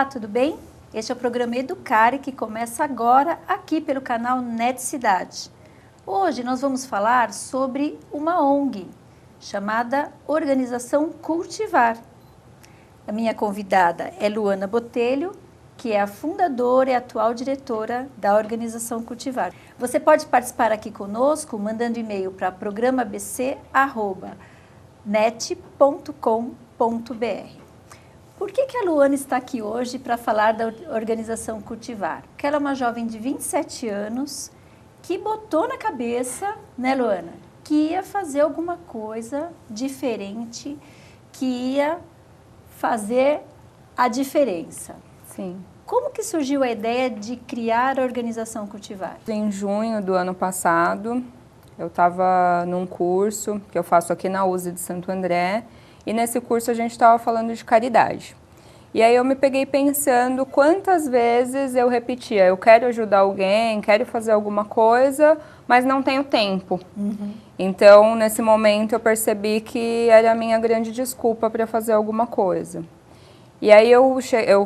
Olá, tudo bem? Este é o programa Educare que começa agora aqui pelo canal NET Cidade. Hoje nós vamos falar sobre uma ONG chamada Organização Cultivar. A minha convidada é Luana Botelho, que é a fundadora e atual diretora da Organização Cultivar. Você pode participar aqui conosco mandando e-mail para programabc@net.com.br. Por que a Luana está aqui hoje para falar da Organização Cultivar? Porque ela é uma jovem de 27 anos que botou na cabeça, né, Luana, que ia fazer alguma coisa diferente, que ia fazer a diferença. Sim. Como que surgiu a ideia de criar a Organização Cultivar? Em junho do ano passado, eu estava num curso que eu faço aqui na USE de Santo André, e nesse curso a gente estava falando de caridade. E aí eu me peguei pensando quantas vezes eu repetia, eu quero ajudar alguém, quero fazer alguma coisa, mas não tenho tempo. Então, nesse momento, eu percebi que era a minha grande desculpa para fazer alguma coisa. E aí eu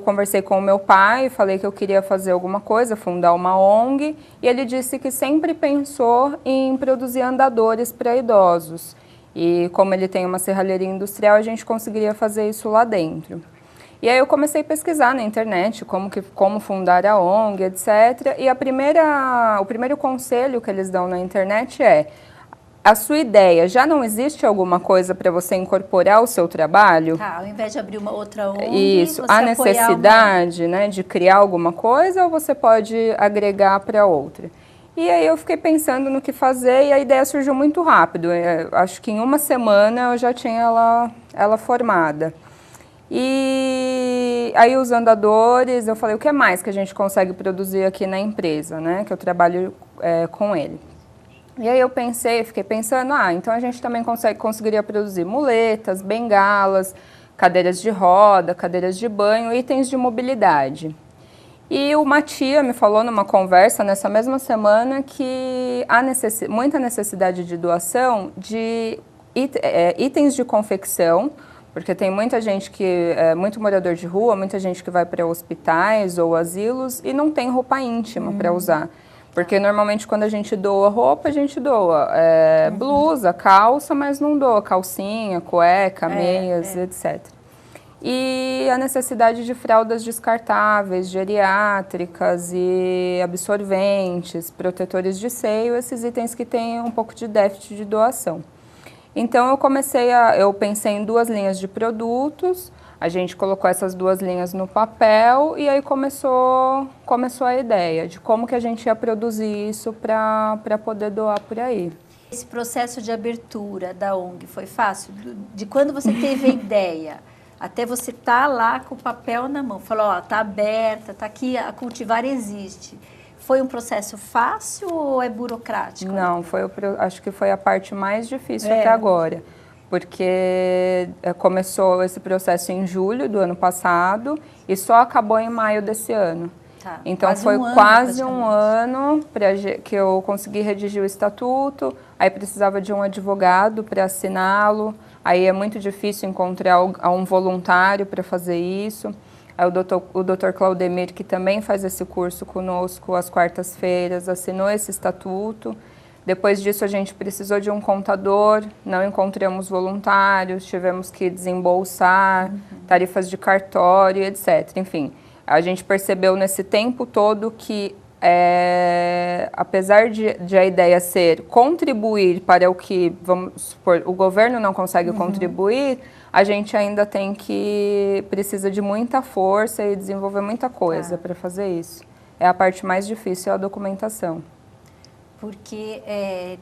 conversei com o meu pai, falei que eu queria fazer alguma coisa, fundar uma ONG, e ele disse que sempre pensou em produzir andadores para idosos. E como ele tem uma serralheria industrial, a gente conseguiria fazer isso lá dentro. E aí eu comecei a pesquisar na internet como fundar a ONG, etc. E o primeiro conselho que eles dão na internet é: a sua ideia, já não existe alguma coisa para você incorporar ao seu trabalho? Tá, ao invés de abrir uma outra ONG, Isso, você a necessidade, né, de criar alguma coisa, ou você pode agregar para outra? E aí eu fiquei pensando no que fazer e a ideia surgiu muito rápido. Acho que em uma semana eu já tinha ela formada. E aí os andadores, eu falei, o que mais que a gente consegue produzir aqui na empresa, né, que eu trabalho com ele. E aí eu fiquei pensando, então a gente também conseguiria produzir muletas, bengalas, cadeiras de roda, cadeiras de banho, itens de mobilidade. E uma tia me falou numa conversa nessa mesma semana que há muita necessidade de doação de itens de confecção, porque tem muita gente muito morador de rua, muita gente que vai para hospitais ou asilos e não tem roupa íntima para usar. Porque normalmente quando a gente doa roupa, a gente doa blusa, calça, mas não doa calcinha, cueca, meias, etc. E a necessidade de fraldas descartáveis, geriátricas e absorventes, protetores de seio, esses itens que têm um pouco de déficit de doação. Então eu pensei em 2 linhas de produtos, a gente colocou essas 2 linhas no papel e aí começou a ideia de como que a gente ia produzir isso para poder doar por aí. Esse processo de abertura da ONG foi fácil? De quando você teve a ideia até você estar lá com o papel na mão, falou, tá aberta, tá aqui, a Cultivar existe. Foi um processo fácil ou é burocrático? Não, acho que foi a parte mais difícil até agora, porque começou esse processo em julho do ano passado e só acabou em maio desse ano. Tá, então foi quase um ano que eu consegui redigir o estatuto, aí precisava de um advogado para assiná-lo, aí é muito difícil encontrar um voluntário para fazer isso. Aí o doutor Claudemir, que também faz esse curso conosco às quartas-feiras, assinou esse estatuto. Depois disso a gente precisou de um contador, não encontramos voluntários, tivemos que desembolsar tarifas de cartório, etc. Enfim, a gente percebeu nesse tempo todo que, apesar de a ideia ser contribuir para o que, vamos supor, o governo não consegue contribuir, a gente ainda precisa de muita força e desenvolver muita coisa para fazer isso. É a parte mais difícil, é a documentação. Porque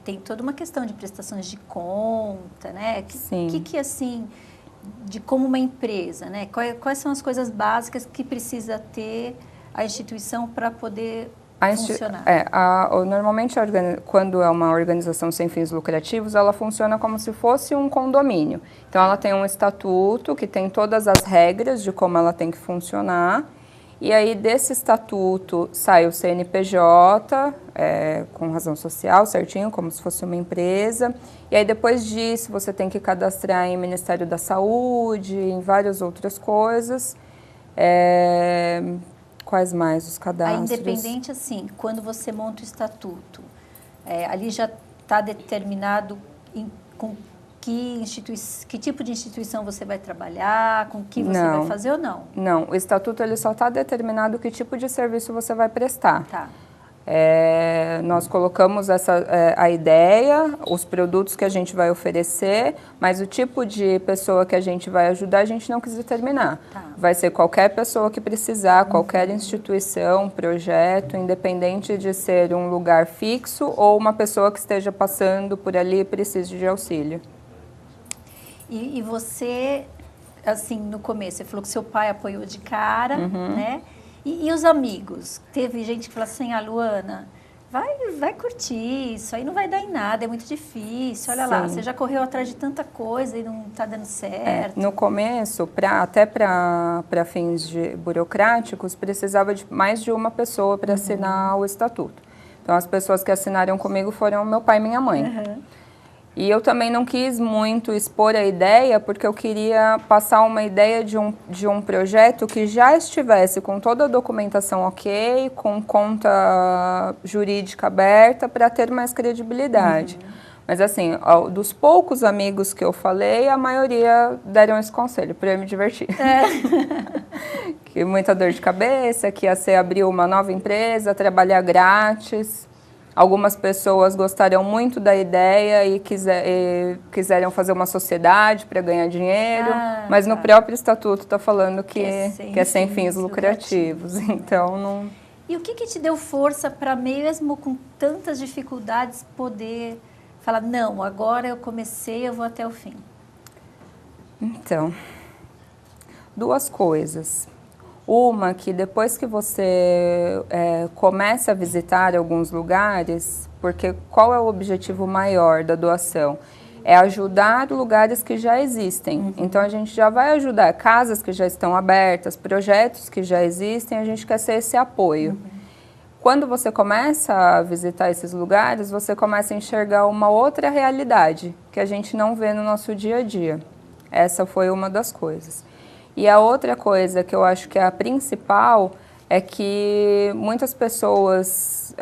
tem toda uma questão de prestações de conta, né? Sim. Que assim, de como uma empresa, né? Quais são as coisas básicas que precisa ter a instituição para poder funcionar? Normalmente, quando é uma organização sem fins lucrativos, ela funciona como se fosse um condomínio. Então, ela tem um estatuto que tem todas as regras de como ela tem que funcionar. E aí, desse estatuto, sai o CNPJ, com razão social, certinho, como se fosse uma empresa. E aí, depois disso, você tem que cadastrar em Ministério da Saúde, em várias outras coisas. Quais mais os cadastros? A independente, assim, quando você monta o estatuto, ali já está determinado com que tipo de instituição você vai trabalhar, com que você vai fazer ou não? Não, o estatuto ele só está determinado que tipo de serviço você vai prestar. Tá. Nós colocamos a ideia, os produtos que a gente vai oferecer, mas o tipo de pessoa que a gente vai ajudar a gente não quis determinar. Tá. Vai ser qualquer pessoa que precisar, qualquer instituição, projeto, independente de ser um lugar fixo ou uma pessoa que esteja passando por ali e precise de auxílio. E você, assim, no começo, você falou que seu pai apoiou de cara, né? E os amigos? Teve gente que falou assim, Luana, vai curtir, isso aí não vai dar em nada, é muito difícil, olha lá, você já correu atrás de tanta coisa e não está dando certo. No começo, até para fins burocráticos, precisava de mais de uma pessoa para assinar o estatuto. Então, as pessoas que assinaram comigo foram meu pai e minha mãe. E eu também não quis muito expor a ideia, porque eu queria passar uma ideia de um projeto que já estivesse com toda a documentação ok, com conta jurídica aberta, para ter mais credibilidade. Mas assim, dos poucos amigos que eu falei, a maioria deram esse conselho, para eu me divertir. Que muita dor de cabeça, que ia ser abrir uma nova empresa, trabalhar grátis. Algumas pessoas gostaram muito da ideia e quiseram fazer uma sociedade para ganhar dinheiro, mas no próprio estatuto está falando que é sem fins lucrativos. Então, não... E o que te deu força para, mesmo com tantas dificuldades, poder falar, não, agora eu comecei, eu vou até o fim? Então, duas coisas. Uma, que depois que você começa a visitar alguns lugares, porque qual é o objetivo maior da doação? É ajudar lugares que já existem. Então, a gente já vai ajudar casas que já estão abertas, projetos que já existem, a gente quer ser esse apoio. Quando você começa a visitar esses lugares, você começa a enxergar uma outra realidade que a gente não vê no nosso dia a dia. Essa foi uma das coisas. E a outra coisa que eu acho que é a principal é que muitas pessoas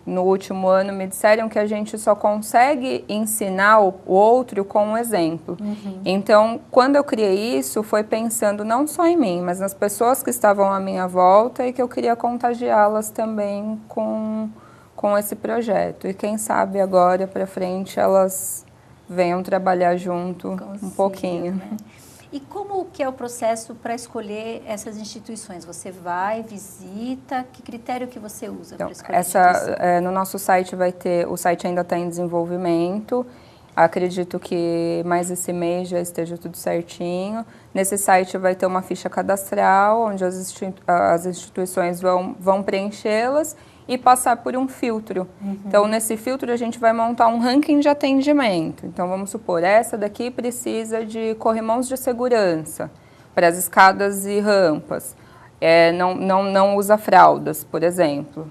no último ano me disseram que a gente só consegue ensinar o outro com um exemplo. Então, quando eu criei isso, foi pensando não só em mim, mas nas pessoas que estavam à minha volta e que eu queria contagiá-las também com esse projeto. E quem sabe agora para frente elas venham trabalhar junto um pouquinho. Né? E como que é o processo para escolher essas instituições? Você vai, visita, que critério que você usa para escolher a instituição? No nosso site vai ter, o site ainda está em desenvolvimento, acredito que mais esse mês já esteja tudo certinho. Nesse site vai ter uma ficha cadastral, onde as instituições vão preenchê-las e passar por um filtro. Então, nesse filtro, a gente vai montar um ranking de atendimento. Então, vamos supor, essa daqui precisa de corrimãos de segurança para as escadas e rampas. Não usa fraldas, por exemplo.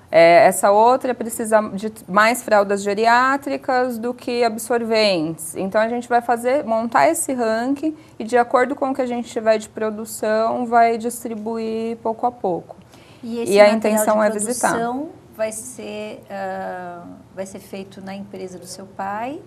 Essa outra precisa de mais fraldas geriátricas do que absorventes. Então, a gente vai montar esse ranking e, de acordo com o que a gente tiver de produção, vai distribuir pouco a pouco. E a intenção é visitar. Vai ser feito na empresa do seu pai,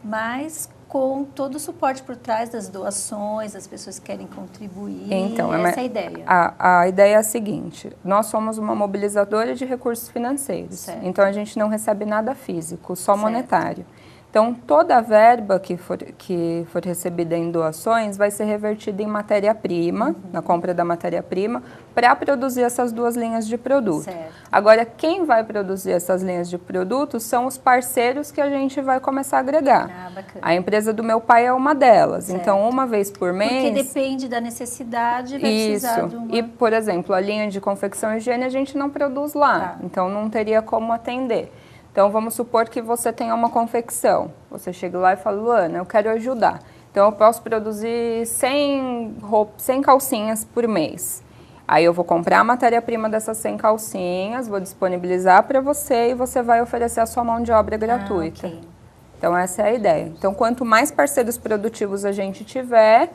mas com todo o suporte por trás das doações, das pessoas que querem contribuir. Então, essa é a ideia. A ideia é a seguinte: nós somos uma mobilizadora de recursos financeiros. Certo. Então, a gente não recebe nada físico, só monetário. Então, toda a verba que for recebida em doações vai ser revertida em matéria-prima, na compra da matéria-prima, para produzir essas duas linhas de produto. Certo. Agora, quem vai produzir essas linhas de produtos são os parceiros que a gente vai começar a agregar. Bacana. A empresa do meu pai é uma delas. Certo. Então, uma vez por mês... Porque depende da necessidade, vai precisar de uma... E, por exemplo, a linha de confecção e higiene a gente não produz lá. Então, não teria como atender. Então, vamos supor que você tenha uma confecção. Você chega lá e fala, Luana, eu quero ajudar. Então, eu posso produzir 100 calcinhas por mês. Aí, eu vou comprar a matéria-prima dessas 100 calcinhas, vou disponibilizar para você e você vai oferecer a sua mão de obra gratuita. Okay. Então, essa é a ideia. Então, quanto mais parceiros produtivos a gente tiver,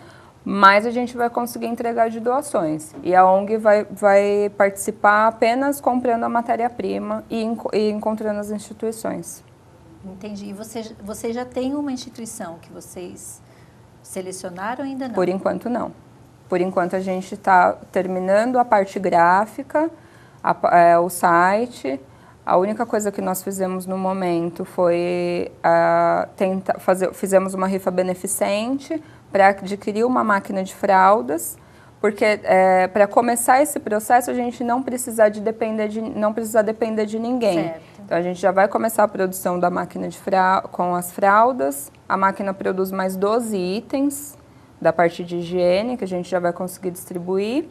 mais a gente vai conseguir entregar de doações. E a ONG vai participar apenas comprando a matéria-prima e encontrando as instituições. Entendi. E você já tem uma instituição que vocês selecionaram ou ainda não? Por enquanto, não. Por enquanto, a gente está terminando a parte gráfica, o site. A única coisa que nós fizemos no momento foi fizemos uma rifa beneficente para adquirir uma máquina de fraldas, porque para começar esse processo a gente não precisa depender de ninguém. Certo. Então a gente já vai começar a produção da máquina com as fraldas. A máquina produz mais 12 itens da parte de higiene que a gente já vai conseguir distribuir.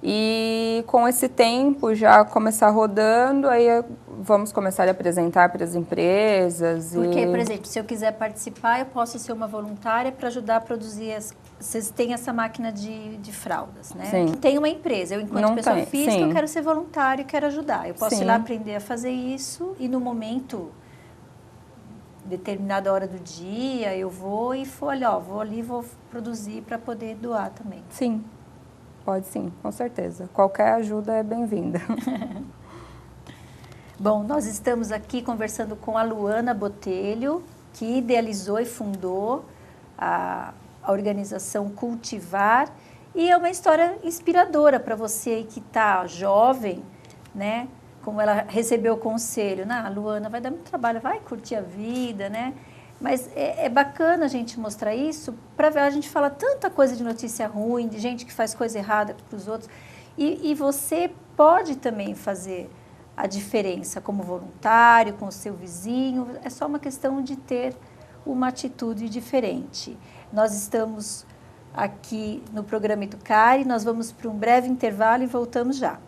E com esse tempo já começar rodando, aí vamos começar a apresentar para as empresas. Porque, por exemplo, se eu quiser participar, eu posso ser uma voluntária para ajudar a produzir Vocês têm essa máquina de fraldas, né? Sim. Não tem uma empresa. Eu, enquanto pessoa física, eu quero ser voluntária e quero ajudar. Eu posso ir lá aprender a fazer isso e no momento, determinada hora do dia, eu vou e vou ali, vou produzir para poder doar também. Sim. Pode sim, com certeza. Qualquer ajuda é bem-vinda. Bom, nós estamos aqui conversando com a Luana Botelho, que idealizou e fundou a organização Cultivar. E é uma história inspiradora para você que está jovem, né? Como ela recebeu o conselho, Luana, vai dar muito trabalho, vai curtir a vida, né? Mas é bacana a gente mostrar isso, para ver, a gente fala tanta coisa de notícia ruim, de gente que faz coisa errada para os outros, e você pode também fazer a diferença como voluntário, com o seu vizinho, é só uma questão de ter uma atitude diferente. Nós estamos aqui no programa Educare, nós vamos para um breve intervalo e voltamos já.